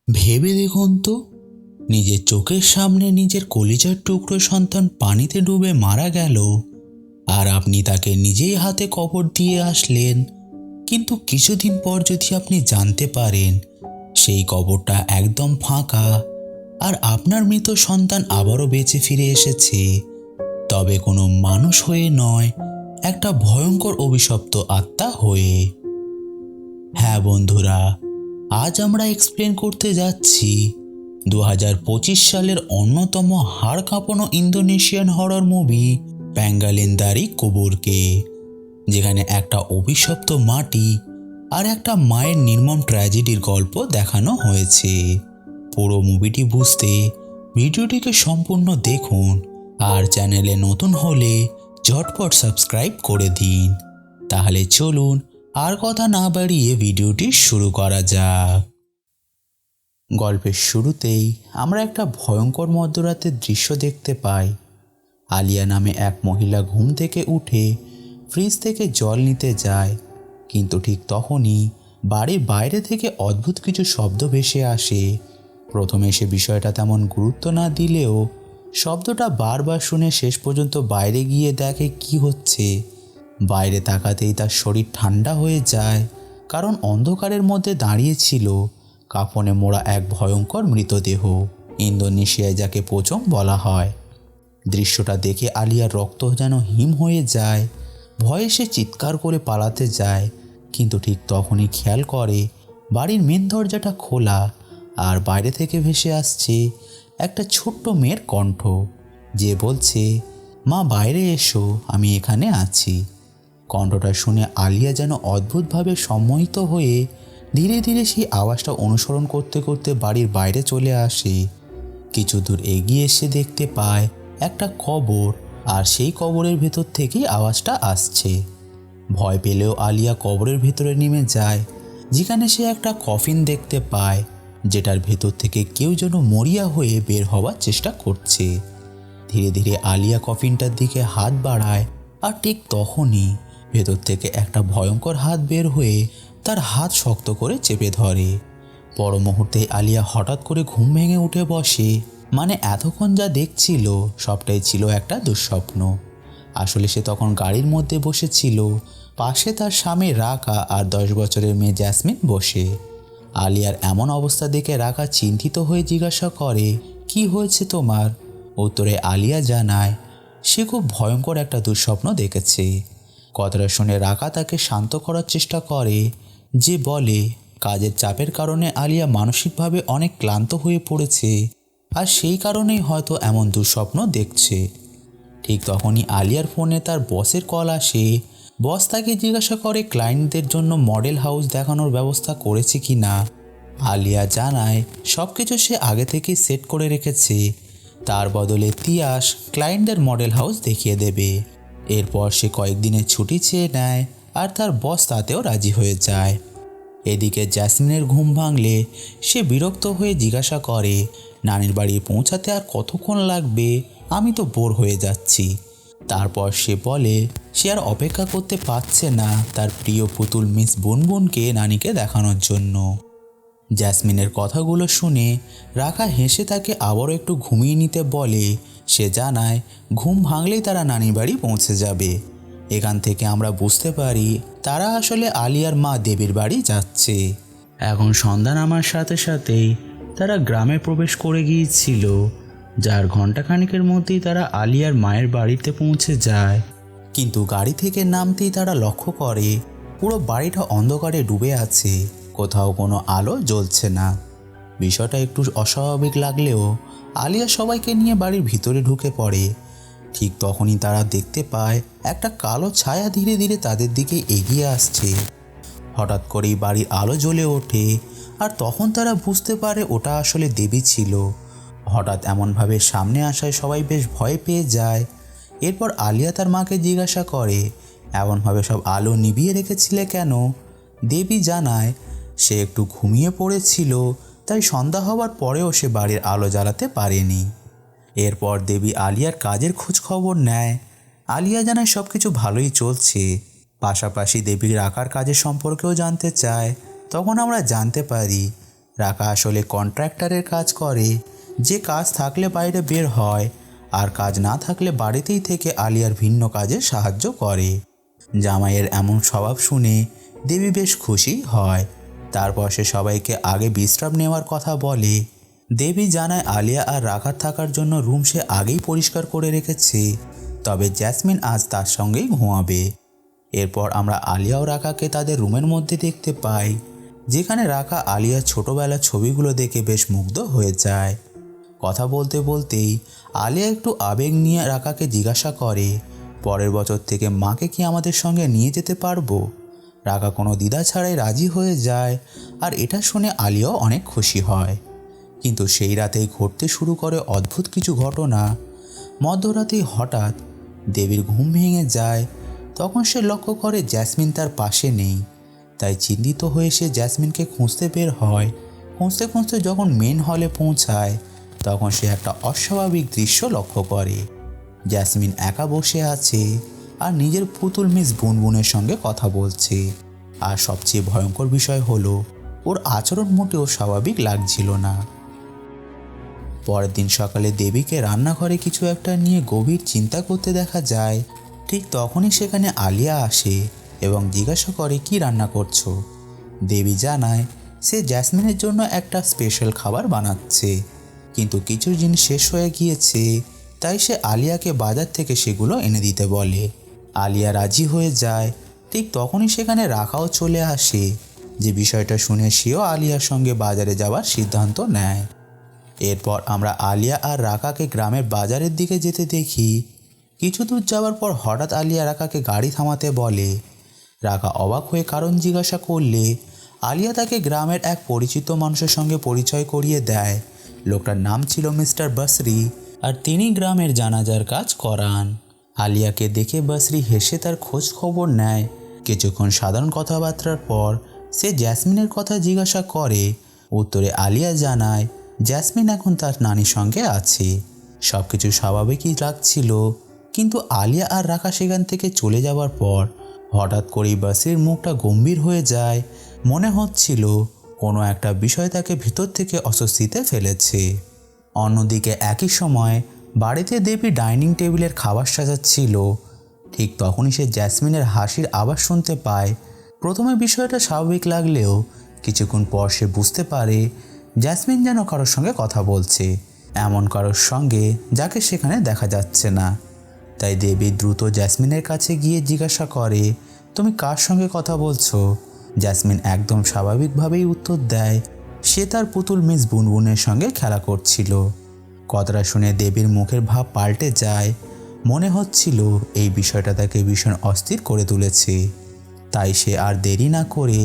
ভেবে দেখুন তো, নিজের চোখের সামনে নিজের কলিজার টুকরো সন্তান পানিতে ডুবে মারা গেল, আর আপনি তাকে নিজেই হাতে কবর দিয়ে আসলেন। কিন্তু কিছুদিন পর যদি আপনি জানতে পারেন সেই কবরটা একদম ফাঁকা, আর আপনার মৃত সন্তান আবারও বেঁচে ফিরে এসেছে, তবে কোনো মানুষ হয়ে নয়, একটা ভয়ঙ্কর অভিশপ্ত আত্মা হয়ে। হ্যাঁ বন্ধুরা, আজ আমরা এক্সপ্লেন করতে যাচ্ছি 2025 সালের অন্যতম হাড় কাঁপানো ইন্দোনেশিয়ান হরর মুভি প্যাঙ্গালেন্দারি কুবুরকে, যেখানে একটা অভিশপ্ত মাটি আর একটা মায়ের নির্মম ট্র্যাজেডির গল্প দেখানো হয়েছে। পুরো মুভিটি বুঝতে ভিডিওটিকে সম্পূর্ণ দেখুন, আর চ্যানেলে নতুন হলে ঝটপট সাবস্ক্রাইব করে দিন। তাহলে চলুন আর কথা না বাড়িয়ে ভিডিওটি শুরু করা যাক। গল্পের শুরুতেই আমরা একটা ভয়ঙ্কর মধ্যরাতের দৃশ্য দেখতে পাই। আলিয়া নামে এক মহিলা ঘুম থেকে উঠে ফ্রিজ থেকে জল নিতে যায়, কিন্তু ঠিক তখনই বাড়ির বাইরে থেকে অদ্ভুত কিছু শব্দ ভেসে আসে। প্রথমে সে বিষয়টা তেমন গুরুত্ব না দিলেও শব্দটা বারবার শুনে শেষ পর্যন্ত বাইরে গিয়ে দেখে কি হচ্ছে। বাইরে তাকাতেই তার শরীর ঠান্ডা হয়ে যায়, কারণ অন্ধকারের মধ্যে দাঁড়িয়ে ছিল কাফনে মোড়া এক ভয়ঙ্কর মৃতদেহ, ইন্দোনেশিয়ায় যাকে পোচম বলা হয়। দৃশ্যটা দেখে আলিয়ার রক্ত যেন হিম হয়ে যায়। ভয়ে সে চিৎকার করে পালাতে যায়, কিন্তু ঠিক তখনই খেয়াল করে বাড়ির মেন দরজাটা খোলা, আর বাইরে থেকে ভেসে আসছে একটা ছোট্ট মেয়ের কণ্ঠ, যে বলছে, মা বাইরে এসো, আমি এখানে আছি। কণ্ঠটা শুনে আলিয়া যেন অদ্ভুতভাবে সম্মোহিত হয়ে ধীরে ধীরে সেই আওয়াজটা অনুসরণ করতে করতে বাড়ির বাইরে চলে আসে। কিছু দূর এগিয়ে এসে দেখতে পায় একটা কবর, আর সেই কবরের ভেতর থেকেই আওয়াজটা আসছে। ভয় পেলেও আলিয়া কবরের ভেতরে নেমে যায়, যেখানে সে একটা কফিন দেখতে পায়, যেটার ভেতর থেকে কেউ যেন মরিয়া হয়ে বের হওয়ার চেষ্টা করছে। ধীরে ধীরে আলিয়া কফিনটার দিকে হাত বাড়ায়, আর ঠিক তখনই ভেতর থেকে একটা ভয়ঙ্কর হাত বের হয়ে তার হাত শক্ত করে চেপে ধরে। পর মুহূর্তে আলিয়া হঠাৎ করে ঘুম ভেঙে উঠে বসে। মানে এতক্ষণ যা দেখছিল সবটাই ছিল একটা দুঃস্বপ্ন। আসলে সে তখন গাড়ির মধ্যে বসেছিল, পাশে তার স্বামী রাকা আর 10 বছরের মেয়ে জ্যাসমিন বসে। আলিয়ার এমন অবস্থা দেখে রাকা চিন্তিত হয়ে জিজ্ঞাসা করে, কি হয়েছে তোমার? উত্তরে আলিয়া জানায় সে খুব ভয়ঙ্কর একটা দুঃস্বপ্ন দেখেছে। কথাটা শুনে রাকা তাকে শান্ত করার চেষ্টা করে, যে বলে কাজের চাপের কারণে আলিয়া মানসিকভাবে অনেক ক্লান্ত হয়ে পড়েছে, আর সেই কারণেই হয়তো এমন দুঃস্বপ্ন দেখছে। ঠিক তখনই আলিয়ার ফোনে তার বসের কল আসে। বস তাকে জিজ্ঞাসা করে ক্লায়েন্টদের জন্য মডেল হাউস দেখানোর ব্যবস্থা করেছে কি না। আলিয়া জানায় সব কিছু সে আগে থেকে সেট করে রেখেছে, তার বদলে তিয়াস ক্লায়েন্টদের মডেল হাউস দেখিয়ে দেবে। এরপর সে কয়েকদিনের ছুটি চেয়ে নেয়, আর তার বস তাতেও রাজি হয়ে যায়। এদিকে জ্যাসমিনের ঘুম ভাঙলে সে বিরক্ত হয়ে জিজ্ঞাসা করে, নানির বাড়ি পৌঁছাতে আর কতক্ষণ লাগবে? আমি তো বোর হয়ে যাচ্ছি। তারপর সে বলে সে আর অপেক্ষা করতে পারছে না তার প্রিয় পুতুল মিস বুনবুনকে নানিকে দেখানোর জন্য। জ্যাসমিনের কথাগুলো শুনে রাকা হেসে তাকে আবারও একটু ঘুমিয়ে নিতে বলে। সে জানায় ঘুম ভাঙলেই তারা নানির বাড়ি পৌঁছে যাবে। এখান থেকে আমরা বুঝতে পারি তারা আসলে আলিয়ার মা দেবীর বাড়ি যাচ্ছে। এখন সন্ধ্যা নামার সাথে সাথেই তারা গ্রামে প্রবেশ করে গিয়েছিল, যার ঘণ্টাখানিকের মধ্যেই তারা আলিয়ার মায়ের বাড়িতে পৌঁছে যায়। কিন্তু গাড়ি থেকে নামতেই তারা লক্ষ্য করে পুরো বাড়িটা অন্ধকারে ডুবে আছে, কোথাও কোনো আলো জ্বলছে না। বিষয়টা একটু অস্বাভাবিক লাগলেও আলিয়া সবাইকে নিয়ে বাড়ির ভিতরে ঢুকে পড়ে। ঠিক তখনই তারা দেখতে পায় একটা কালো ছায়া ধীরে ধীরে তাদের দিকে এগিয়ে আসছে। হঠাৎ করেই বাড়ির আলো জ্বলে ওঠে, আর তখন তারা বুঝতে পারে ওটা আসলে দেবী ছিল। হঠাৎ এমনভাবে সামনে আসায় সবাই বেশ ভয় পেয়ে যায়। এরপর আলিয়া তার মাকে জিজ্ঞাসা করে, এমনভাবে সব আলো নিভিয়ে রেখেছিলে কেন? দেবী জানায় সে একটু ঘুমিয়ে পড়েছিল, তাই সন্ধ্যা হওয়ার পরেও সে বাড়ির আলো জ্বালাতে পারেনি। এরপর দেবী আলিয়ার কাজের খোঁজ খবর নেয়। আলিয়া জানায় সব কিছু ভালোই চলছে, পাশাপাশি দেবীর রাখার কাজের সম্পর্কেও জানতে চায়। তখন আমরা জানতে পারি রাকা আসলে কন্ট্রাক্টরের কাজ করে, যে কাজ থাকলে বাইরে বের হয় আর কাজ না থাকলে বাড়িতেই থেকে আলিয়ার ভিন্ন কাজে সাহায্য করে। জামাইয়ের এমন স্বভাব শুনে দেবী বেশ খুশি হয়। তারপর সে সবাইকে আগে বিশ্রাম নেওয়ার কথা বলে। দেবী জানায় আলিয়া আর রাকার থাকার জন্য রুম সে আগেই পরিষ্কার করে রেখেছে, তবে জ্যাসমিন আজ তার সঙ্গেই ঘুমাবে। এরপর আমরা আলিয়া ও রাকাকে তাদের রুমের মধ্যে দেখতে পাই, যেখানে রাকা আলিয়ার ছোটবেলার ছবিগুলো দেখে বেশ মুগ্ধ হয়ে যায়। কথা বলতে বলতেই আলিয়া একটু আবেগ নিয়ে রাকাকে জিজ্ঞাসা করে, পরের বছর থেকে মাকে কি আমাদের সঙ্গে নিয়ে যেতে পারবো? রাকা কোনো দ্বিধা ছাড়াই রাজি হয়ে যায়, আর এটা শুনে আলিয়াও অনেক খুশি হয়। কিন্তু সেই রাতেই ঘটতে শুরু করে অদ্ভুত কিছু ঘটনা। মধ্যরাতেই হঠাৎ দেবীর ঘুম ভেঙে যায়। তখন সে লক্ষ্য করে জ্যাসমিন তার পাশে নেই। তাই চিন্তিত হয়ে সে জ্যাসমিনকে খুঁজতে বের হয়। খুঁজতে খুঁজতে যখন মেন হলে পৌঁছায়, তখন সে একটা অস্বাভাবিক দৃশ্য লক্ষ্য করে। জ্যাসমিন একা বসে আছে আর নিজের পুতুল মিস বুনবুনের সঙ্গে কথা বলছে। আর সবচেয়ে ভয়ঙ্কর বিষয় হলো, ওর আচরণ মোটেও স্বাভাবিক লাগছিল না। পরের দিন সকালে দেবীকে রান্নাঘরে কিছু একটা নিয়ে গভীর চিন্তা করতে দেখা যায়। ঠিক তখনই সেখানে আলিয়া আসে এবং জিজ্ঞাসা করে, কি রান্না করছো? দেবী জানায় সে জ্যাসমিনের জন্য একটা স্পেশাল খাবার বানাচ্ছে, কিন্তু কিছু জিনিস শেষ হয়ে গিয়েছে, তাই সে আলিয়াকে বাজার থেকে সেগুলো এনে দিতে বলে। আলিয়া রাজি হয়ে যায়। ঠিক তখনই সেখানে রাকাও চলে আসে, যে বিষয়টা শুনে সেও আলিয়ার সঙ্গে বাজারে যাওয়ার সিদ্ধান্ত নেয়। এরপর আমরা আলিয়া আর রাকাকে গ্রামের বাজারের দিকে যেতে দেখি। কিছু দূর যাওয়ার পর হঠাৎ আলিয়া রাকাকে গাড়ি থামাতে বলে। রাকা অবাক হয়ে কারণ জিজ্ঞাসা করলে আলিয়া তাকে গ্রামের এক পরিচিত মানুষের সঙ্গে পরিচয় করিয়ে দেয়। লোকটার নাম ছিল মিস্টার বসরি, আর তিনি গ্রামের জানাজার কাজ করান। আলিয়াকে দেখে বসরি হেসে তার খোঁজ খবর নেয়। কিছুক্ষণ সাধারণ কথাবার্তার পর সে জ্যাসমিনের কথা জিজ্ঞাসা করে। উত্তরে আলিয়া জানায় জ্যাসমিন এখন তার নানির সঙ্গে আছে। সব কিছু স্বাভাবিকই লাগছিল, কিন্তু আলিয়া আর রাকা সেখান থেকে চলে যাওয়ার পর হঠাৎ করেই বসরির মুখটা গম্ভীর হয়ে যায়। মনে হচ্ছিল কোনো একটা বিষয় তাকে ভিতর থেকে অস্বস্তিতে ফেলেছে। অন্যদিকে একই সময় বাড়িতে দেবী ডাইনিং টেবিলের খাবার সাজাচ্ছিল। ঠিক তখনই সে জ্যাসমিনের হাসির আওয়াজ শুনতে পায়। প্রথমে বিষয়টা স্বাভাবিক লাগলেও কিছুক্ষণ পর সে বুঝতে পারে জ্যাসমিন যেন কারোর সঙ্গে কথা বলছে, এমন কারোর সঙ্গে যাকে সেখানে দেখা যাচ্ছে না। তাই দেবী দ্রুত জ্যাসমিনের কাছে গিয়ে জিজ্ঞাসা করে, তুমি কার সঙ্গে কথা বলছো? জ্যাসমিন একদম স্বাভাবিকভাবেই উত্তর দেয়, সে তার পুতুল মিস বুনবুনের সঙ্গে খেলা করছিল। কথাটা শুনে দেবীর মুখের ভাব পাল্টে যায়। মনে হচ্ছিল এই বিষয়টা তাকে ভীষণ অস্থির করে তুলেছে। তাই সে আর দেরি না করে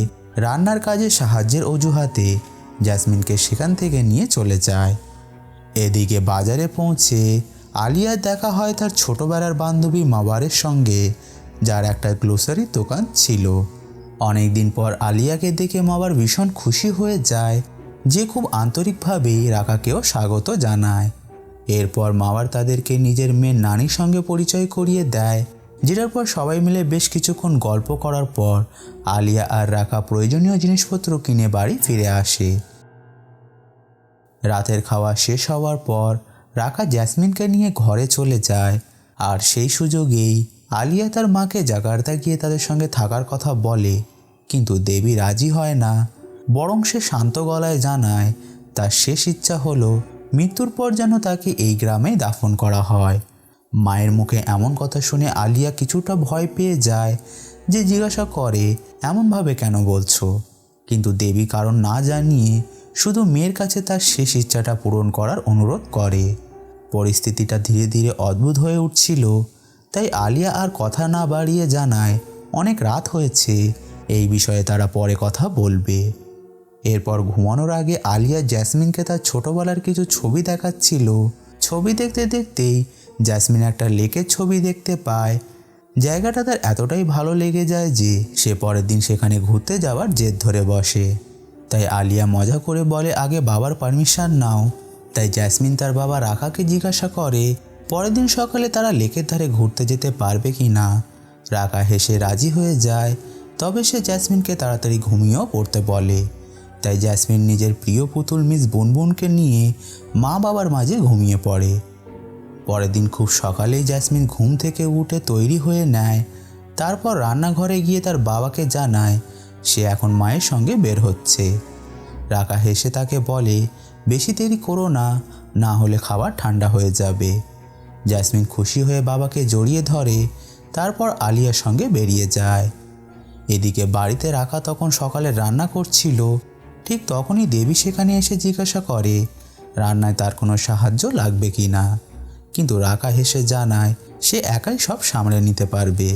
রান্নার কাজে সাহায্যের অজুহাতে জ্যাসমিনকে সেখান থেকে নিয়ে চলে যায়। এদিকে বাজারে পৌঁছে আলিয়ার দেখা হয় তার ছোটবেলার বান্ধবী মাবারের সঙ্গে, যার একটা গ্লোসারির দোকান ছিল। অনেকদিন পর আলিয়াকে দেখে মাবার ভীষণ খুশি হয়ে যায়, যে খুব আন্তরিকভাবেই রাকাকেও স্বাগত জানায়। এরপর মাবার তাদেরকে নিজের মেয়ের নানির সঙ্গে পরিচয় করিয়ে দেয়, যেটার পর সবাই মিলে বেশ কিছুক্ষণ গল্প করার পর আলিয়া আর রাকা প্রয়োজনীয় জিনিসপত্র কিনে বাড়ি ফিরে আসে। রাতের খাওয়া শেষ হওয়ার পর রাকা জ্যাসমিনকে নিয়ে ঘরে চলে যায়, আর সেই সুযোগেই আলিয়া তার মাকে জাকার্তা গিয়ে তাদের সঙ্গে থাকার কথা বলে, কিন্তু দেবী রাজি হয় না। বরং সে শান্ত গলায় জানায় তার শেষ ইচ্ছা হলো মৃত্যুর পর যেন তাকে এই গ্রামেই দাফন করা হয়। মায়ের মুখে এমন কথা শুনে আলিয়া কিছুটা ভয় পেয়ে যায়, যে জিজ্ঞাসা করে এমনভাবে কেন বলছো? কিন্তু দেবী কারণ না জানিয়ে শুধু মেয়ের কাছে তার শেষ ইচ্ছাটা পূরণ করার অনুরোধ করে। পরিস্থিতিটা ধীরে ধীরে অদ্ভুত হয়ে উঠছিল, তাই আলিয়া আর কথা না বাড়িয়ে জানায় অনেক রাত হয়েছে, এই বিষয়ে তারা পরে কথা বলবে। এরপর ঘুমানোর আগে আলিয়া জ্যাসমিনকে তার ছোটবেলার কিছু ছবি দেখাচ্ছিল। ছবি দেখতে দেখতেই জ্যাসমিন একটা লেকের ছবি দেখতে পায়। জায়গাটা তার এতটাই ভালো লেগে যায় যে সে পরের দিন সেখানে ঘুরতে যাওয়ার জেদ ধরে বসে। তাই আলিয়া মজা করে বলে আগে বাবার পারমিশন নাও। তাই জ্যাসমিন তার বাবা রাকাকে জিজ্ঞাসা করে পরের দিন সকালে তারা লেকের ধারে ঘুরতে যেতে পারবে কি না। রাকা হেসে রাজি হয়ে যায়, তবে সে জ্যাসমিনকে তাড়াতাড়ি ঘুমিয়েও পড়তে বলে। তাই জেসমিন নিজের প্রিয় পুতুল মিস বুনবুনকে নিয়ে মা বাবার মাঝে ঘুমিয়ে পড়ে। পরের দিন খুব সকালেই জেসমিন ঘুম থেকে উঠে তৈরি হয়ে নেয়। তারপর রান্নাঘরে গিয়ে তার বাবাকে জানায় সে এখন মায়ের সঙ্গে বের হচ্ছে। রাকা হেসে তাকে বলে, বেশি দেরি করো না, না হলে খাবার ঠান্ডা হয়ে যাবে। জেসমিন খুশি হয়ে বাবাকে জড়িয়ে ধরে, তারপর আলিয়ার সঙ্গে বেরিয়ে যায়। এদিকে বাড়িতে রাকা তখন সকালে রান্না করছিল। ঠিক তখনই দেবী সেখানে এসে জিজ্ঞাসা করে রান্নায় তার কোনো সাহায্য লাগবে কি না, কিন্তু রাকা হেসে জানায় সে একাই সব সামলে নিতে পারবে।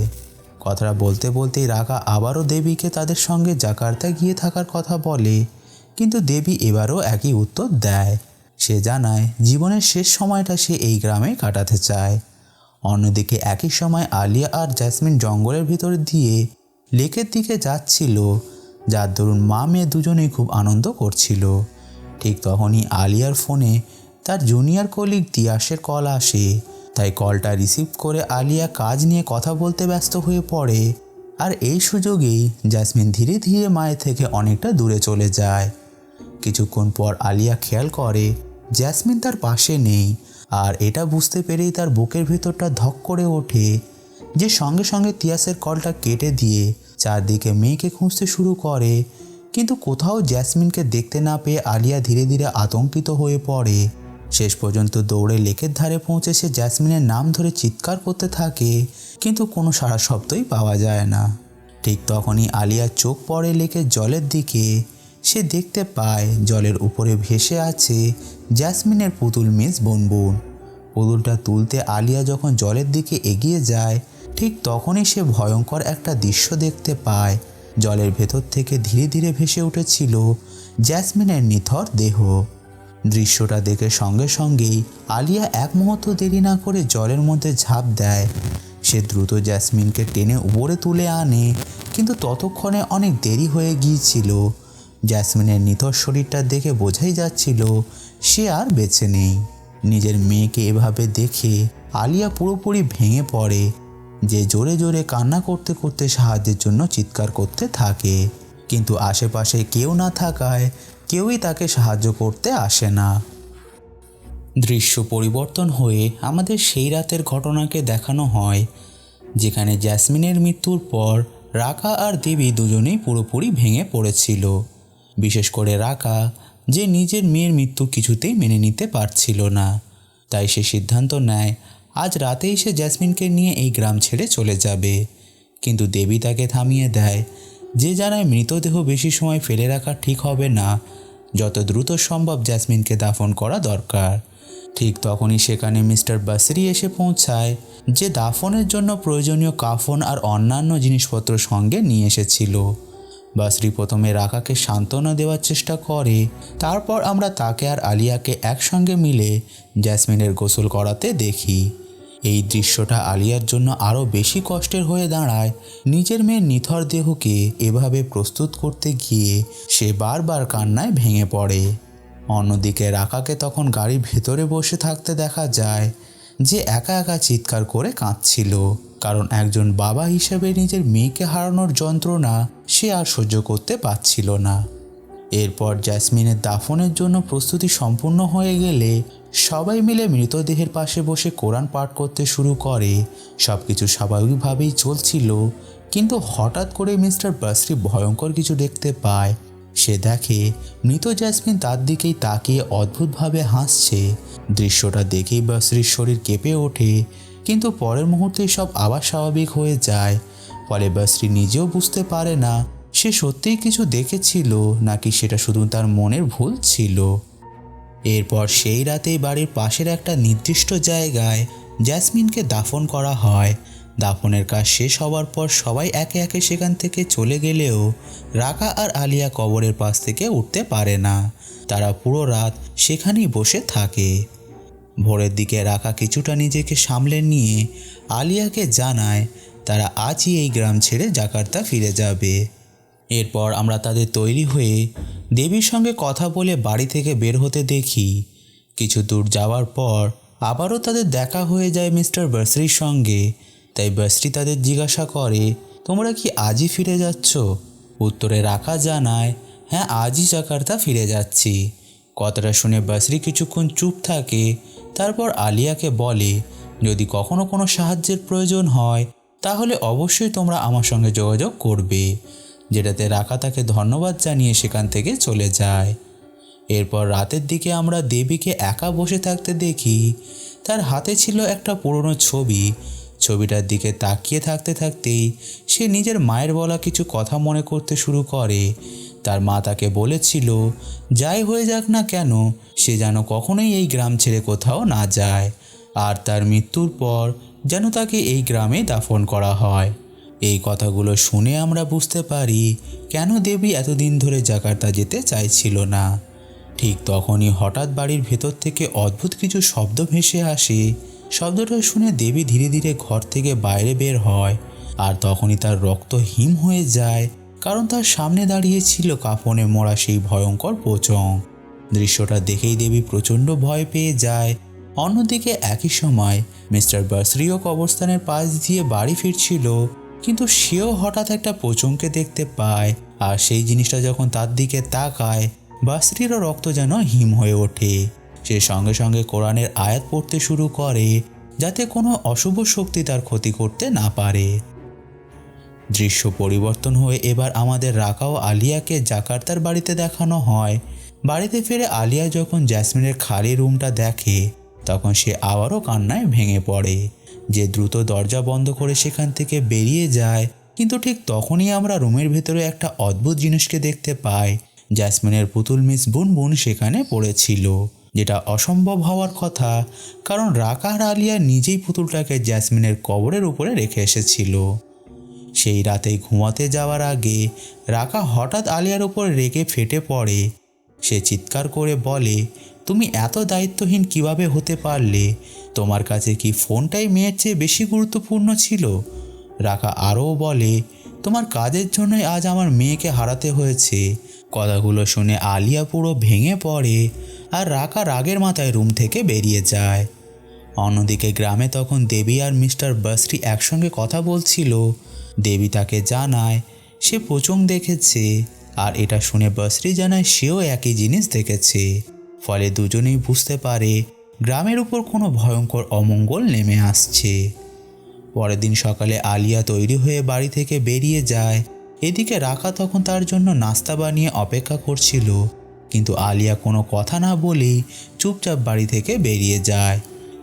কথাটা বলতে বলতেই রাকা আবারও দেবীকে তাদের সঙ্গে জাকার্তা গিয়ে থাকার কথা বলে, কিন্তু দেবী এবারও একই উত্তর দেয়। সে জানায় জীবনের শেষ সময়টা সে এই গ্রামে কাটাতে চায়। অন্যদিকে একই সময় আলিয়া আর জেসমিন জঙ্গলের ভিতর দিয়ে লেকের দিকে যাচ্ছিল, যার দরুন মা মেয়ে দুজনেই খুব আনন্দ করছিল। ঠিক তখনই আলিয়ার ফোনে তার জুনিয়র কলিগ তিয়াসের কল আসে। তাই কলটা রিসিভ করে আলিয়া কাজ নিয়ে কথা বলতে ব্যস্ত হয়ে পড়ে। আর এই সুযোগেই জেসমিন ধীরে ধীরে মায়ের থেকে অনেকটা দূরে চলে যায়। কিছুক্ষণ পর আলিয়া খেয়াল করে জেসমিন তার পাশে নেই, আর এটা বুঝতে পেরেই তার বুকের ভিতরটা ধক করে ওঠে। যে সঙ্গে সঙ্গে তিয়াসের কলটা কেটে দিয়ে চারদিকে মেয়েকে খুঁজতে শুরু করে, কিন্তু কোথাও জেসমিনকে দেখতে না পেয়ে আলিয়া ধীরে ধীরে আতঙ্কিত হয়ে পড়ে। শেষ পর্যন্ত দৌড়ে লেকের ধারে পৌঁছে সে জেসমিনের নাম ধরে চিৎকার করতে থাকে, কিন্তু কোনো সাড়া শব্দই পাওয়া যায় না। ঠিক তখনই আলিয়ার চোখ পড়ে লেকের জলের দিকে। সে দেখতে পায় জলের উপরে ভেসে আছে জেসমিনের পুতুল মিস বুনবুন। পুতুলটা তুলতে আলিয়া যখন জলের দিকে এগিয়ে যায়, ঠিক তখনই সে ভয়ঙ্কর একটা দৃশ্য দেখতে পায়। জলের ভেতর থেকে ধীরে ধীরে ভেসে উঠেছিল জেসমিনের নিথর দেহ। দৃশ্যটা দেখে সঙ্গে সঙ্গেই আলিয়া এক মুহূর্ত দেরি না করে জলের মধ্যে ঝাঁপ দেয়। সে দ্রুত জেসমিনকে টেনে উপরে তুলে আনে, কিন্তু ততক্ষণে অনেক দেরি হয়ে গিয়েছিল। জেসমিনের নিথর শরীরটা দেখে বোঝাই যাচ্ছিল সে আর বেঁচে নেই। নিজের মেয়েকে এভাবে দেখে আলিয়া পুরোপুরি ভেঙে পড়ে। যে জোরে জোরে কান্না করতে করতে সাহায্যের জন্য চিৎকার করতে থাকে, কিন্তু আশেপাশে কেউ না থাকায় কেউই তাকে সাহায্য করতে আসে না। দৃশ্য পরিবর্তন হয়ে আমাদের সেই রাতের ঘটনাকে দেখানো হয়, যেখানে জেসমিনের মৃত্যুর পর রাকা আর দেবী দুজনেই পুরোপুরি ভেঙে পড়েছিল। বিশেষ করে রাকা, যে নিজের মেয়ের মৃত্যু কিছুতেই মেনে নিতে পারছিল না। তাই সে সিদ্ধান্ত নেয় আজ রাতেই সে জেসমিনকে নিয়ে এই গ্রাম ছেড়ে চলে যাবে। কিন্তু দেবী তাকে থামিয়ে দেয়, যে জানায় মৃতদেহ বেশি সময় ফেলে রাখা ঠিক হবে না, যত দ্রুত সম্ভব জেসমিনকে দাফন করা দরকার। ঠিক তখনই সেখানে মিস্টার বাসরি এসে পৌঁছায়, যে দাফনের জন্য প্রয়োজনীয় কাফন আর অন্যান্য জিনিসপত্র সঙ্গে নিয়ে এসেছিল। বাসরি প্রথমে রাকাকে সান্ত্বনা দেওয়ার চেষ্টা করে, তারপর আমরা তাকে আর আলিয়াকে একসঙ্গে মিলে জেসমিনের গোসল করাতে দেখি। এই দৃশ্যটা আলিয়ার জন্য আরও বেশি কষ্টের হয়ে দাঁড়ায়। নিজের মেয়ের নিথর দেহকে এভাবে প্রস্তুত করতে গিয়ে সে বারবার কান্নায় ভেঙে পড়ে। অন্যদিকে রাকাকে তখন গাড়ির ভেতরে বসে থাকতে দেখা যায়, যে একা একা চিৎকার করে কাঁদছিল, কারণ একজন বাবা হিসেবে নিজের মেয়েকে হারানোর যন্ত্রণা সে আর সহ্য করতে পারছিল না। এরপর জেসমিনের দাফনের জন্য প্রস্তুতি সম্পূর্ণ হয়ে গেলে সবাই মিলে মৃতদেহের পাশে বসে কোরআন পাঠ করতে শুরু করে। সব কিছু স্বাভাবিকভাবেই চলছিল, কিন্তু হঠাৎ করে মিস্টার বাসরি ভয়ঙ্কর কিছু দেখতে পায়। সে দেখে মৃত জেসমিন তার দিকেই তাকিয়ে অদ্ভুতভাবে হাসছে। দৃশ্যটা দেখেই বাসরির শরীর কেঁপে ওঠে, কিন্তু পরের মুহূর্তেই সব আবার স্বাভাবিক হয়ে যায়। ফলে বাসরি নিজেও বুঝতে পারে না সে সত্যিই কিছু দেখেছিল নাকি সেটা শুধু তার মনের ভুল ছিল। এরপর সেই রাতেই বাড়ির পাশের একটা নির্দিষ্ট জায়গায় জেসমিনকে দাফন করা হয়। দাফনের কাজ শেষ হওয়ার পর সবাই একে একে সেখান থেকে চলে গেলেও রাকা আর আলিয়া কবরের পাশ থেকে উঠতে পারে না। তারা পুরো রাত সেখানেই বসে থাকে। ভোরের দিকে রাকা কিছুটা নিজেকে সামলে নিয়ে আলিয়াকে জানায় তারা আজই এই গ্রাম ছেড়ে জাকার্তা ফিরে যাবে। এরপর আমরা তাদের তৈরি হয়ে দেবীর সঙ্গে কথা বলে বাড়ি থেকে বের হতে দেখি। কিছু দূর যাওয়ার পর আবারও তাদের দেখা হয়ে যায় মিস্টার বাসরির সঙ্গে। তাই বাসরি তাদের জিজ্ঞাসা করে, তোমরা কি আজই ফিরে যাচ্ছ? উত্তরে রাকা জানায়, হ্যাঁ, আজই জাকার্তা ফিরে যাচ্ছি। কথাটা শুনে বসরি কিছুক্ষণ চুপ থাকে, তারপর আলিয়াকে বলে, যদি কখনো কোনো সাহায্যের প্রয়োজন হয় তাহলে অবশ্যই তোমরা আমার সঙ্গে যোগাযোগ করবে। যেটাতে রাকা তাকে ধন্যবাদ জানিয়ে সেখান থেকে চলে যায়। এরপর রাতের দিকে আমরা দেবীকে একা বসে থাকতে দেখি। তার হাতে ছিল একটা পুরনো ছবি। ছবিটার দিকে তাকিয়ে থাকতে থাকতেই সে নিজের মায়ের বলা কিছু কথা মনে করতে শুরু করে। তার মা তাকে বলেছিল, যাই হয়ে যাক না কেন সে যেন কখনোই এই গ্রাম ছেড়ে কোথাও না যায়, আর তার মৃত্যুর পর যেন তাকে এই গ্রামে দাফন করা হয়। এই কথাগুলো শুনে আমরা বুঝতে পারি কেন দেবী এতদিন ধরে জাকার্তা যেতে চাইছিল না। ঠিক তখনই হঠাৎ বাড়ির ভেতর থেকে অদ্ভুত কিছু শব্দ ভেসে আসে। শব্দটা শুনে দেবী ধীরে ধীরে ঘর থেকে বাইরে বের হয়, আর তখনই তার রক্ত হিম হয়ে যায়, কারণ তার সামনে দাঁড়িয়ে ছিল কাফনে মোড়া সেই ভয়ঙ্কর পোচং। দৃশ্যটা দেখেই দেবী প্রচণ্ড ভয় পেয়ে যায়। অন্যদিকে একই সময় মিস্টার বসরিও কবরস্থানের পাশ দিয়ে বাড়ি ফিরছিল, কিন্তু সেও হঠাৎ একটা পোচংকে দেখতে পায়, আর সেই জিনিসটা যখন তার দিকে তাকায় বসরিরও রক্ত যেন হিম হয়ে ওঠে। সে সঙ্গে সঙ্গে কোরআনের আয়াত পড়তে শুরু করে, যাতে কোনো অশুভ শক্তি তার ক্ষতি করতে না পারে। দৃশ্য পরিবর্তন হয়ে এবার আমাদের রাকা ও আলিয়াকে জাকার্তার বাড়িতে দেখানো হয়। বাড়িতে ফিরে আলিয়া যখন জ্যাসমিনের খালি রুমটা দেখে তখন সে আবারও কান্নায় ভেঙে পড়ে। যে দ্রুত দরজা বন্ধ করে সেখান থেকে বেরিয়ে যায়, কিন্তু ঠিক তখনই আমরা রুমের ভেতরে একটা অদ্ভুত জিনিসকে দেখতে পাই। জ্যাসমিনের পুতুল মিস বুনবুন সেখানে পড়েছিল, যেটা অসম্ভব হওয়ার কথা, কারণ রাকা আর আলিয়া নিজেই পুতুলটাকে জ্যাসমিনের কবরের উপরে রেখে এসেছিল। সেই রাতে ঘুমাতে যাওয়ার আগে রাকা হঠাৎ আলিয়ার উপর রেগে ফেটে পড়ে। সে চিৎকার করে বলে, তুমি এত দায়িত্বহীন কিভাবে হতে পারলে? তোমার কাছে কি ফোনটাই মেয়ের চেয়ে বেশি গুরুত্বপূর্ণ ছিল? রাকা আরও বলে, তোমার কাজের জন্যই আজ আমার মেয়েকে হারাতে হয়েছে। কথাগুলো শুনে আলিয়া পুরো ভেঙে পড়ে, আর রাকা রাগের মাথায় রুম থেকে বেরিয়ে যায়। অন্যদিকে গ্রামে তখন দেবী আর মিস্টার বসরি একসঙ্গে কথা বলছিল। দেবী তাকে জানায় সে পোচং দেখেছে, আর এটা শুনে বসরি জানায় সেও একই জিনিস দেখেছে। ফলে দুজনেই বুঝতে পারে গ্রামের উপর কোনো ভয়ঙ্কর অমঙ্গল নেমে আসছে। পরের দিন সকালে আলিয়া তৈরি হয়ে বাড়ি থেকে বেরিয়ে যায়। এদিকে রাকা তখন তার জন্য নাস্তা বানিয়ে অপেক্ষা করছিল, কিন্তু আলিয়া কোনো কথা না বলেই চুপচাপ বাড়ি থেকে বেরিয়ে যায়।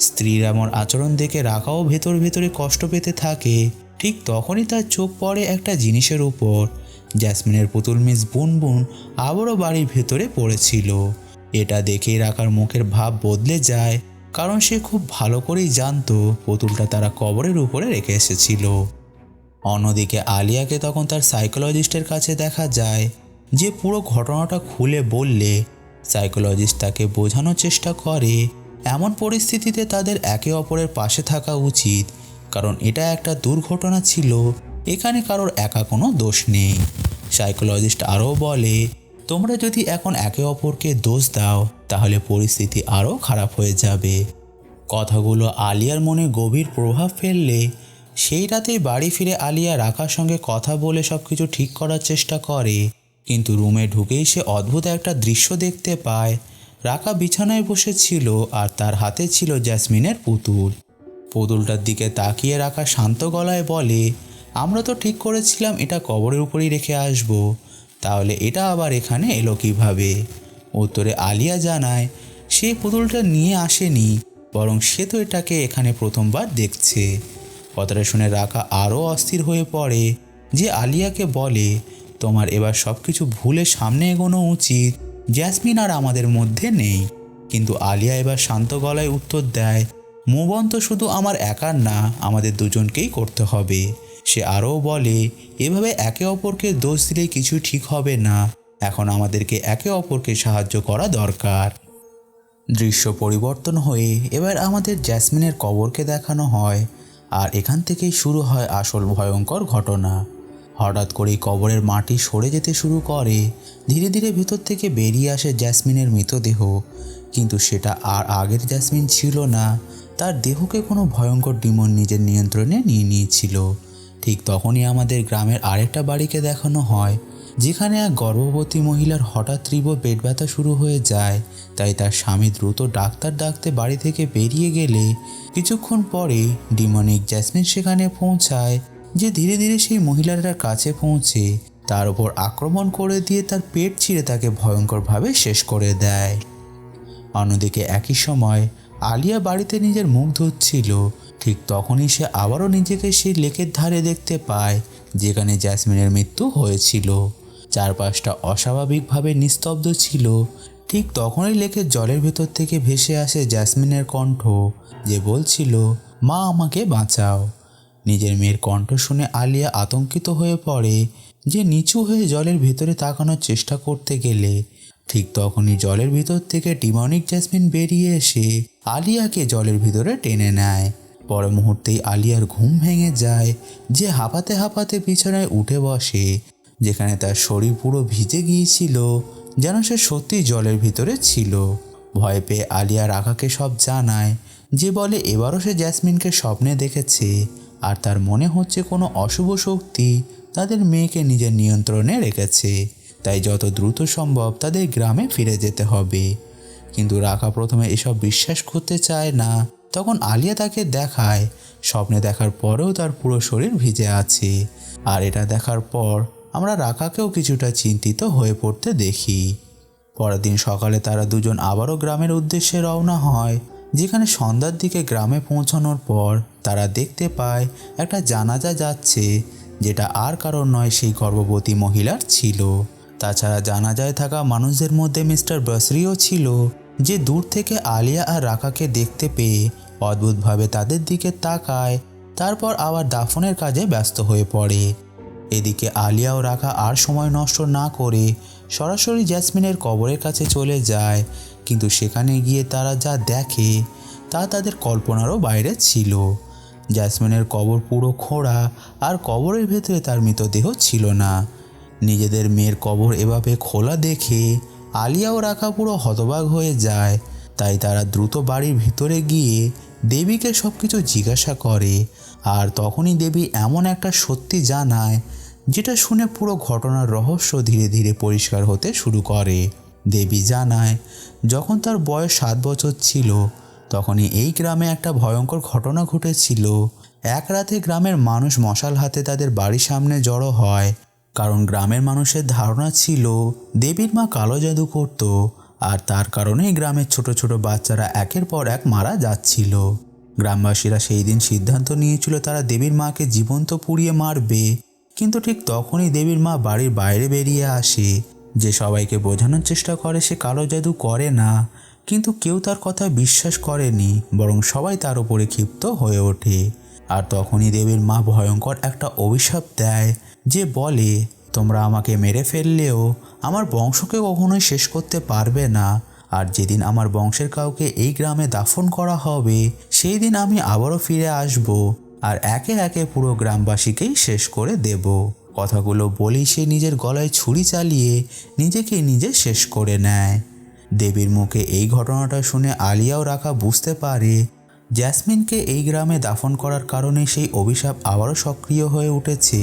স্ত্রীর এমন আচরণ দেখে রাকাও ভেতর ভেতরে কষ্ট পেতে থাকে। ঠিক তখনই তার চোখ পড়ে একটা জিনিসের উপর। জ্যাসমিনের পুতুল মিস বুনবুন আবারও বাড়ির ভেতরে পড়েছিল। এটা দেখেই রাকার মুখের ভাব বদলে যায়, কারণ সে খুব ভালো করেই জানতো পুতুলটা তারা কবরের উপরে রেখে এসেছিল। অন্যদিকে আলিয়াকে তখন তার সাইকোলজিস্টের কাছে দেখা যায়, যে পুরো ঘটনাটা খুলে বললে সাইকোলজিস্ট তাকে বোঝানোর চেষ্টা করে এমন পরিস্থিতিতে তাদের একে অপরের পাশে থাকা উচিত, কারণ এটা একটা দুর্ঘটনা ছিল, এখানে কারোর একা কোনো দোষ নেই। সাইকোলজিস্ট আরও বলে, তোমরা যদি এখন একে অপরকে দোষ দাও তাহলে পরিস্থিতি আরও খারাপ হয়ে যাবে। কথাগুলো আলিয়ার মনে গভীর প্রভাব ফেললে সেই রাতেই বাড়ি ফিরে আলিয়া রাকার সঙ্গে কথা বলে সব কিছু ঠিক করার চেষ্টা করে, কিন্তু রুমে ঢুকেই সে অদ্ভুত একটা দৃশ্য দেখতে পায়। রাকা বিছানায় বসেছিল আর তার হাতে ছিল জ্যাসমিনের পুতুল। পুতুলটার দিকে তাকিয়ে রাকা শান্ত গলায় বলে, আমরা তো ঠিক করেছিলাম এটা কবরের উপরেই রেখে আসব, তাহলে এটা আবার এখানে এলো কিভাবে? উত্তরে আলিয়া জানায় সে পুতুলটা নিয়ে আসেনি, বরং সে তো এটাকে এখানে প্রথমবার দেখছে। কথাটা শুনে রাকা আরও অস্থির হয়ে পড়ে, যে আলিয়াকে বলে, তোমার এবার সব কিছু ভুলে সামনে এগোনো উচিত, জ্যাসমিন আর আমাদের মধ্যে নেই। কিন্তু আলিয়া এবার শান্ত গলায় উত্তর দেয়, মুভ অন তো শুধু আমার একার না, আমাদের দুজনকেই করতে হবে। সে আরও বলে, এভাবে একে অপরকে দোষ দিলে কিছু ঠিক হবে না, এখন আমাদেরকে একে অপরকে সাহায্য করা দরকার। দৃশ্য পরিবর্তন হয়ে এবার আমাদের জ্যাসমিনের কবরকে দেখানো হয়, আর এখান থেকেই শুরু হয় আসল ভয়ঙ্কর ঘটনা। হঠাৎ করেই কবরের মাটি সরে যেতে শুরু করে, ধীরে ধীরে ভেতর থেকে বেরিয়ে আসে জ্যাসমিনের মৃতদেহ, কিন্তু সেটা আর আগের জ্যাসমিন ছিল না। তার দেহকে কোনো ভয়ঙ্কর ডিমন নিজের নিয়ন্ত্রণে নিয়ে নিয়েছিল। ঠিক তখনই আমাদের গ্রামের আরেকটা বাড়িকে দেখানো হয়। যেখানে এক গর্ভবতী মহিলার হঠাৎ তীব্র পেট ব্যথা শুরু হয়ে যায়। তাই তার স্বামী দ্রুত ডাক্তার ডাকতে বাড়ি থেকে বেরিয়ে গেলে কিছুক্ষণ পরে ডিমনিক জ্যাসমিন সেখানে পৌঁছায়, যে ধীরে ধীরে সেই মহিলাটার কাছে পৌঁছে তার উপর আক্রমণ করে দিয়ে তার পেট ছিঁড়ে তাকে ভয়ঙ্করভাবে শেষ করে দেয়। অন্যদিকে একই সময় আলিয়া বাড়িতে নিজের মুখ ধুচ্ছিল। ঠিক তখনই সে আবারও নিজেকে সেই লেকের ধারে দেখতে পায় যেখানে জ্যাসমিনের মৃত্যু হয়েছিল। চারপাশটা অস্বাভাবিকভাবে নিস্তব্ধ ছিল। ঠিক তখনই লেকের জলের ভেতর থেকে ভেসে আসে জ্যাসমিনের কণ্ঠ, যে বলছিল, মা আমাকে বাঁচাও। নিজের মেয়ের কণ্ঠ শুনে আলিয়া আতঙ্কিত হয়ে পড়ে, যে নিচু হয়ে জলের ভেতরে তাকানোর চেষ্টা করতে গেলে ঠিক তখনই জলের ভিতর থেকে ডিমনিক জ্যাসমিন বেরিয়ে এসে আলিয়াকে জলের ভিতরে টেনে নেয়। পর মুহূর্তেই আলিয়ার ঘুম ভেঙে যায়, যে হাঁপাতে হাঁপাতে বিছানায় উঠে বসে, যেখানে তার শরীর পুরো ভিজে গিয়েছিল, যেন সে সত্যি জলের ভিতরে ছিল। ভয় পেয়ে আলিয়া রাকাকে সব জানায়, যে বলে এবারও সে জ্যাসমিনকে স্বপ্নে দেখেছে আর তার মনে হচ্ছে কোনো অশুভ শক্তি তাদের মেয়েকে নিজের নিয়ন্ত্রণে রেখেছে, তাই যত দ্রুত সম্ভব তাদের গ্রামে ফিরে যেতে হবে। কিন্তু রাকা প্রথমে এসব বিশ্বাস করতে চায় না। তখন আলিয়া তাকে দেখায় স্বপ্নে দেখার পরেও তার পুরো শরীর ভিজে আছে। আর এটা দেখার পর আমরা রাকাকেও কিছুটা চিন্তিত হয়ে পড়তে দেখি। পরের দিন সকালে তারা দুজন আবারও গ্রামের উদ্দেশ্যে রওনা হয়, যেখানে সন্ধ্যার দিকে গ্রামে পৌঁছানোর পর তারা দেখতে পায় একটা জানাজা যাচ্ছে, যেটা আর কারণ নয়, সেই গর্ভবতী মহিলার ছিল। তাছাড়া জানাজায় থাকা মানুষদের মধ্যে মিস্টার বসরিও ছিল, যে দূর থেকে আলিয়া আর রাকাকে দেখতে পেয়ে অদ্ভুতভাবে তাদের দিকে তাকায়, তারপর আবার দাফনের কাজে ব্যস্ত হয়ে পড়ে। এদিকে আলিয়া ও রাকা আর সময় নষ্ট না করে সরাসরি জ্যাসমিনের কবরের কাছে চলে যায়, কিন্তু সেখানে গিয়ে তারা যা দেখে তা তাদের কল্পনারও বাইরে ছিল। জ্যাসমিনের কবর পুরো খোঁড়া, আর কবরের ভেতরে তার মৃতদেহ ছিল না। নিজেদের মেয়ের কবর এভাবে খোলা দেখে আলিয়া ও রাকা পুরো হতবাক হয়ে যায়। তাই তারা দ্রুত বাড়ির ভিতরে গিয়ে দেবীকে সব কিছু জিজ্ঞাসা করে, আর তখনই দেবী এমন একটা সত্যি জানায়, যেটা শুনে পুরো ঘটনার রহস্য ধীরে ধীরে পরিষ্কার হতে শুরু করে। দেবী জানায়, যখন তার বয়স 7 বছর ছিল, তখনই এই গ্রামে একটা ভয়ঙ্কর ঘটনা ঘটেছিল। এক রাতে গ্রামের মানুষ মশাল হাতে তাদের বাড়ির সামনে জড়ো হয়, কারণ গ্রামের মানুষের ধারণা ছিল দেবীর মা কালো জাদু করত, আর তার কারণেই গ্রামের ছোট ছোট বাচ্চারা একের পর এক মারা যাচ্ছিল। গ্রামবাসীরা সেই দিন সিদ্ধান্ত নিয়েছিল তারা দেবীর মাকে জীবন্ত পুড়িয়ে মারবে। কিন্তু ঠিক তখনই দেবীর মা বাড়ির বাইরে বেরিয়ে আসে, যে সবাইকে বোঝানোর চেষ্টা করে সে কালো জাদু করে না। কিন্তু কেউ তার কথা বিশ্বাস করেনি, বরং সবাই তার উপরে ক্ষিপ্ত হয়ে ওঠে। আর তখনই দেবীর মা ভয়ঙ্কর একটা অভিশাপ দেয়, যে বলে, তোমরা আমাকে মেরে ফেললেও আমার বংশকে কখনোই শেষ করতে পারবে না। আর যেদিন আমার বংশের কাউকে এই গ্রামে দাফন করা হবে, সেই দিন আমি আবারও ফিরে আসব, আর একে একে পুরো গ্রামবাসীকেই শেষ করে দেব। কথাগুলো বলেই সে নিজের গলায় ছুরি চালিয়ে নিজেকে নিজে শেষ করে নেয়। দেবীর মুখে এই ঘটনাটা শুনে আলিয়াও রাকা বুঝতে পারে জ্যাসমিনকে এই গ্রামে দাফন করার কারণে সেই অভিশাপ আবারও সক্রিয় হয়ে উঠেছে,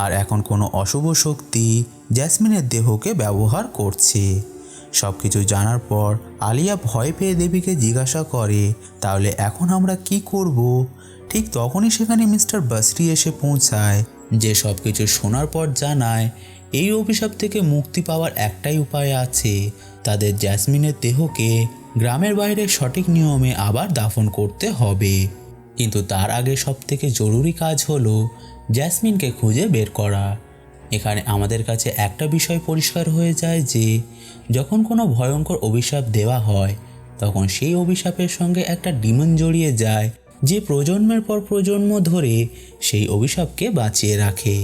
আর এখন কোনো অশুভ শক্তি জ্যাসমিনের দেহকে ব্যবহার করছে। সব কিছু জানার পর আলিয়া ভয় পেয়ে দেবীকে জিজ্ঞাসা করে, তাহলে এখন আমরা কি করব? ঠিক তখনই সেখানে মিস্টার বসরি এসে পৌঁছায়, যে সব কিছু শোনার পর জানায় এই অভিশাপ থেকে মুক্তি পাওয়ার একটাই উপায় আছে, তাদের জ্যাসমিনের দেহকে গ্রামের বাইরে সঠিক নিয়মে আবার দাফন করতে হবে। কিন্তু তার আগে সবথেকে জরুরি কাজ হলো জ্যাসমিনকে খুঁজে বের করা। এখানে আমাদের কাছে একটা বিষয় পরিষ্কার হয়ে যায় যে যখন কোনো ভয়ঙ্কর অভিশাপ দেওয়া হয়, তখন সেই অভিশাপের সঙ্গে একটা ডিমন জড়িয়ে যায়, যে প্রজন্মের পর প্রজন্ম ধরে সেই অভিশাপকে বাঁচিয়ে রাখে।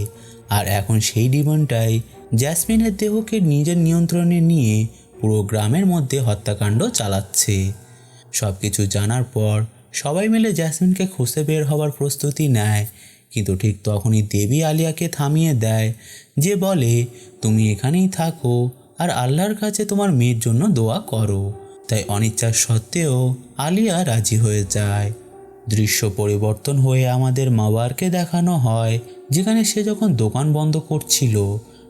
আর এখন সেই ডিমনটাই জ্যাসমিনের দেহকে নিজের নিয়ন্ত্রণে নিয়ে পুরো গ্রামের মধ্যে হত্যাকাণ্ড চালাচ্ছে। সব কিছু জানার পর সবাই মিলে জ্যাসমিনকে খুঁজে বের হওয়ার প্রস্তুতি নেয়, কিন্তু ঠিক তখনই দেবী আলিয়াকে থামিয়ে দেয়, যে বলে, তুমি এখানেই থাকো আর আল্লাহর কাছে তোমার মেয়ের জন্য দোয়া করো। তাই অনিচ্ছা সত্ত্বেও আলিয়া রাজি হয়ে যায়। দৃশ্য পরিবর্তন হয়ে আমাদের মাওয়ারকে দেখানো হয়, যেখানে সে যখন দোকান বন্ধ করছিল,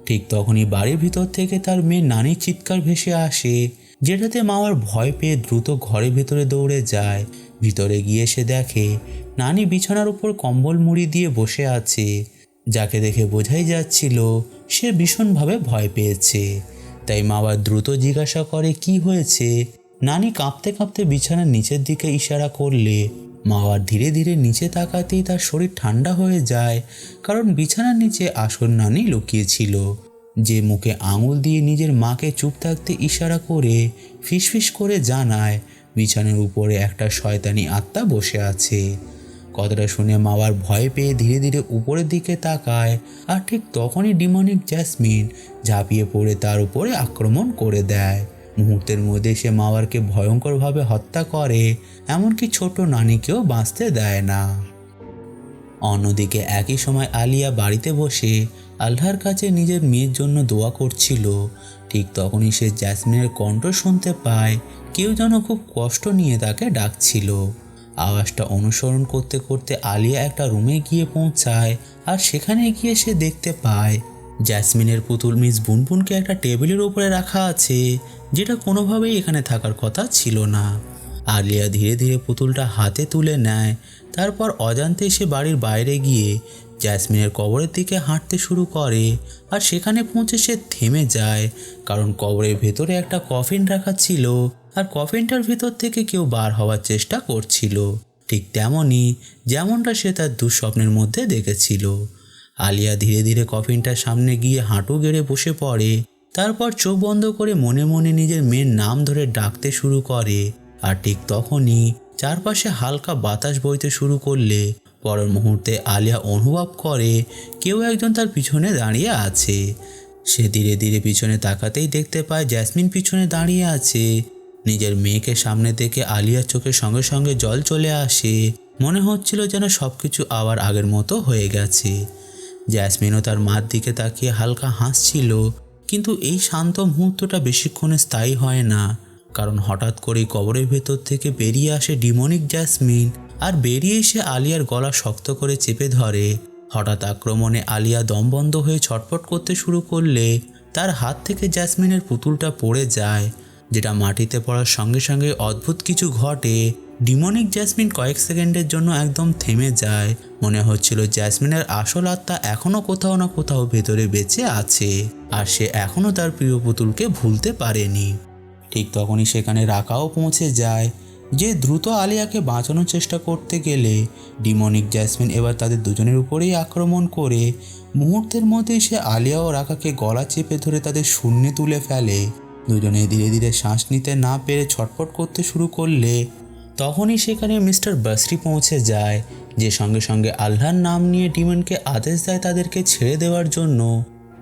ঠিক তখনই বাড়ির ভিতর থেকে তার মেয়ে নানির চিৎকার ভেসে আসে, যেটাতে মাওয়ার ভয় পেয়ে দ্রুত ঘরের ভেতরে দৌড়ে যায়। ভিতরে গিয়ে সে দেখে নানি বিছানার উপর কম্বল মুড়ি দিয়ে বসে আছে, যাকে দেখে বোঝাই যাচ্ছিল সে ভীষণভাবে ভয় পেয়েছে। তাই মাওয়া দ্রুত জিজ্ঞাসা করে কি হয়েছে। নানি কাঁপতে কাঁপতে বিছানার নিচের দিকে ইশারা করলে মাওয়ার ধীরে ধীরে নিচে তাকাতেই তার শরীর ঠান্ডা হয়ে যায়, কারণ বিছানার নিচে আসল নানি লুকিয়েছিল, যে মুখে আঙুল দিয়ে নিজের মাকে চুপ থাকতে ইশারা করে ফিসফিস করে জানায় বিছানার উপরে একটা শয়তানি আত্মা বসে আছে। কথাটা শুনে মাওয়ার ভয় পেয়ে ধীরে ধীরে উপরের দিকে তাকায়, আর ঠিক তখনই ডিমনিক জ্যাসমিন ঝাঁপিয়ে পড়ে তার উপরে আক্রমণ করে দেয়। মুহূর্তের মধ্যে সে মাওয়ারকে ভয়ঙ্করভাবে হত্যা করে, এমনকি ছোট নানিকেও বাঁচতে দেয় না। অন্যদিকে একই সময় আলিয়া বাড়িতে বসে আল্লাহর কাছে নিজের মেয়ের জন্য দোয়া করছিল। ঠিক তখনই সে জ্যাসমিনের কণ্ঠ শুনতে পায়, কেউ যেন খুব কষ্ট নিয়ে তাকে ডাকছিল। আওয়াজটা অনুসরণ করতে করতে আলিয়া একটা রুমে গিয়ে পৌঁছায়, আর সেখানে গিয়ে সে দেখতে পায় জ্যাসমিনের পুতুল মিস বুনবুনকে একটা টেবিলের উপরে রাখা আছে, যেটা কোনোভাবেই এখানে থাকার কথা ছিল না। আলিয়া ধীরে ধীরে পুতুলটা হাতে তুলে নেয়, তারপর অজান্তেই সে বাড়ির বাইরে গিয়ে জ্যাসমিনের কবরের দিকে হাঁটতে শুরু করে। আর সেখানে পৌঁছে সে থেমে যায়, কারণ কবরের ভেতরে একটা কফিন রাখা ছিল, আর কফিনটার ভেতর থেকে কেউ বার হওয়ার চেষ্টা করছিল, ঠিক তেমনই যেমনটা সে তার দুঃস্বপ্নের মধ্যে দেখেছিল। আলিয়া ধীরে ধীরে কফিনটার সামনে গিয়ে হাঁটু গেড়ে বসে পড়ে, তারপর চোখ বন্ধ করে মনে মনে নিজের মেয়ের নাম ধরে ডাকতে শুরু করে। আর ঠিক তখনই চারপাশে হালকা বাতাস বইতে শুরু করলে পরের মুহূর্তে আলিয়া অনুভব করে কেউ একজন তার পিছনে দাঁড়িয়ে আছে। সে ধীরে ধীরে পিছনে তাকাতেই দেখতে পায় জ্যাসমিন পিছনে দাঁড়িয়ে আছে। নিজের মেয়েকে সামনে দেখে আলিয়ার চোখের সঙ্গে সঙ্গে জল চলে আসে, মনে হচ্ছিল যেন সবকিছু আবার আগের মতো হয়ে গেছে। জ্যাসমিনও তার মার দিকে তাকিয়ে হালকা হাসছিল, কিন্তু এই শান্ত মুহূর্তটা বেশিক্ষণে স্থায়ী হয় না, কারণ হঠাৎ করেই কবরের ভেতর থেকে বেরিয়ে আসে ডিমনিক জ্যাসমিন, আর বেরিয়ে এসে আলিয়ার গলা শক্ত করে চেপে ধরে। হঠাৎ আক্রমণে আলিয়া দম বন্ধ হয়ে ছটফট করতে শুরু করলে তার হাত থেকে জ্যাসমিনের পুতুলটা পড়ে যায়, যেটা মাটিতে পড়ার সঙ্গে সঙ্গে অদ্ভুত কিছু ঘটে। ডিমনিক জ্যাসমিন কয়েক সেকেন্ডের জন্য একদম থেমে যায়, মনে হচ্ছিল জ্যাসমিনের আসল আত্মা এখনও কোথাও না কোথাও ভেতরে বেঁচে আছে, আর সে এখনও তার প্রিয় পুতুলকে ভুলতে পারেনি। ঠিক তখনই সেখানে রাকাও পৌঁছে যায়, যে দ্রুত আলিয়াকে বাঁচানোর চেষ্টা করতে গেলে ডিমনিক জ্যাসমিন এবার তাদের দুজনের উপরেই আক্রমণ করে মুহূর্তের মধ্যেই সে আলিয়া ও রাকাকে গলা চেপে ধরে তাদের শূন্যে তুলে ফেলে। দুজনে ধীরে ধীরে শ্বাস নিতে না পেরে ছটফট করতে শুরু করলে তখনই সেখানে মিস্টার বাসরি পৌঁছে যায়, যে সঙ্গে সঙ্গে আল্লাহর নাম নিয়ে ডিমনকে আদেশ দেয় তাদেরকে ছেড়ে দেওয়ার জন্য।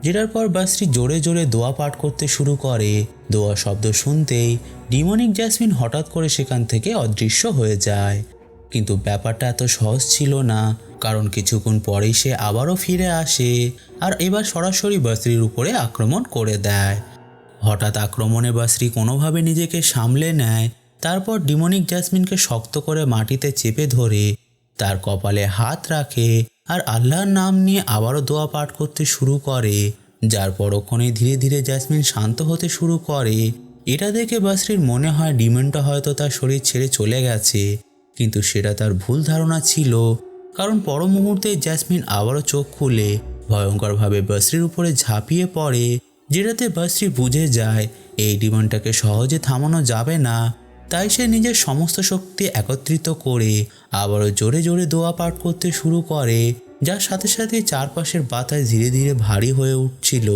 যেটার পর বাসরি জোরে জোরে দোয়া পাঠ করতে শুরু করে। দোয়া শব্দ শুনতেই ডিমনিক জ্যাসমিন হঠাৎ করে সেখান থেকে অদৃশ্য হয়ে যায়। কিন্তু ব্যাপারটা এত সহজ ছিল না, কারণ কিছুক্ষণ পরেই সে আবারও ফিরে আসে, আর এবার সরাসরি বাসরির উপরে আক্রমণ করে দেয়। হঠাৎ আক্রমণে বাসরি কোনোভাবে নিজেকে সামলে নেয়, তারপর ডিমনিক জ্যাসমিনকে শক্ত করে মাটিতে চেপে ধরে তার কপালে হাত রাখে, আর আল্লাহর নাম নিয়ে আবারও দোয়া পাঠ করতে শুরু করে, যার পরক্ষণেই ধীরে ধীরে জ্যাসমিন শান্ত হতে শুরু করে। এটা দেখে বাসরির মনে হয় ডিমনটা হয়তো তার শরীর ছেড়ে চলে গেছে, কিন্তু সেটা তার ভুল ধারণা ছিল, কারণ পর মুহূর্তে জ্যাসমিন আবারও চোখ খুলে ভয়ঙ্করভাবে বাসরির উপরে ঝাঁপিয়ে পড়ে, যেটাতে বাসরি বুঝে যায় এই ডিমনটাকে সহজে থামানো যাবে না। তাই সে নিজের সমস্ত শক্তি একত্রিত করে আবারও জোরে জোরে দোয়া পাঠ করতে শুরু করে, যার সাথে সাথে চারপাশের বাতাস ধীরে ধীরে ভারী হয়ে উঠছিল।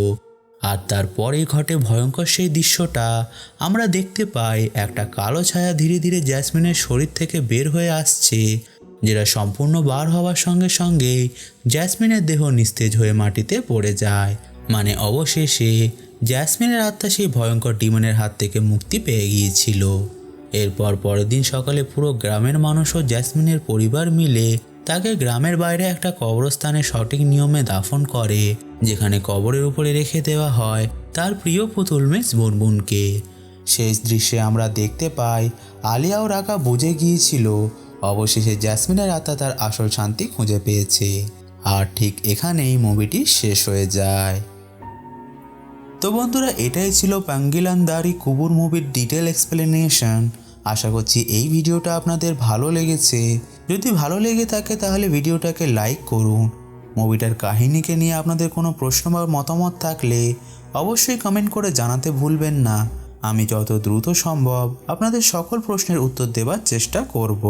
আর তারপরেই ঘটে ভয়ঙ্কর সেই দৃশ্যটা। আমরা দেখতে পাই একটা কালো ছায়া ধীরে ধীরে জ্যাসমিনের শরীর থেকে বের হয়ে আসছে, যেটা সম্পূর্ণ বার হওয়ার সঙ্গে সঙ্গে জ্যাসমিনের দেহ নিস্তেজ হয়ে মাটিতে পড়ে যায়। মানে অবশেষে জ্যাসমিনের আত্মা সেই ভয়ঙ্কর ডিমনের হাত থেকে মুক্তি পেয়ে গিয়েছিল। এরপর পরের দিন সকালে পুরো গ্রামের মানুষ ও জ্যাসমিনের পরিবার মিলে তাকে গ্রামের বাইরে একটা কবরস্থানে সঠিক নিয়মে দাফন করে, যেখানে কবরের উপরে রেখে দেওয়া হয় তার প্রিয় পুতুল মিস বুনবুনকে। শেষ দৃশ্যে আমরা দেখতে পাই আলিয়া ও রাকা বুঝে গিয়েছিল অবশেষে জ্যাসমিনের আত্মা তার আসল শান্তি খুঁজে পেয়েছে। আর ঠিক এখানেই মুভিটি শেষ হয়ে যায়। তো বন্ধুরা, এটাই ছিল পাঙ্গিলান্দারি কুবুর মুভির ডিটেল এক্সপ্লেনেশন। আশা করছি এই ভিডিওটা আপনাদের ভালো লেগেছে। যদি ভালো লেগে থাকে তাহলে ভিডিওটাকে লাইক করুন। মুভিটার কাহিনীকে নিয়ে আপনাদের কোনো প্রশ্ন বা মতামত থাকলে অবশ্যই কমেন্ট করে জানাতে ভুলবেন না। আমি যত দ্রুত সম্ভব আপনাদের সকল প্রশ্নের উত্তর দেওয়ার চেষ্টা করব।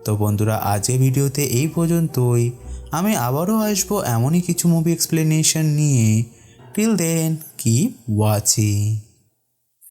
তো বন্ধুরা, আজকের ভিডিওতে এই পর্যন্তই। আমি আবারও আসবো এমনই কিছু মুভি এক্সপ্লেনেশন নিয়ে। Till then, keep watching.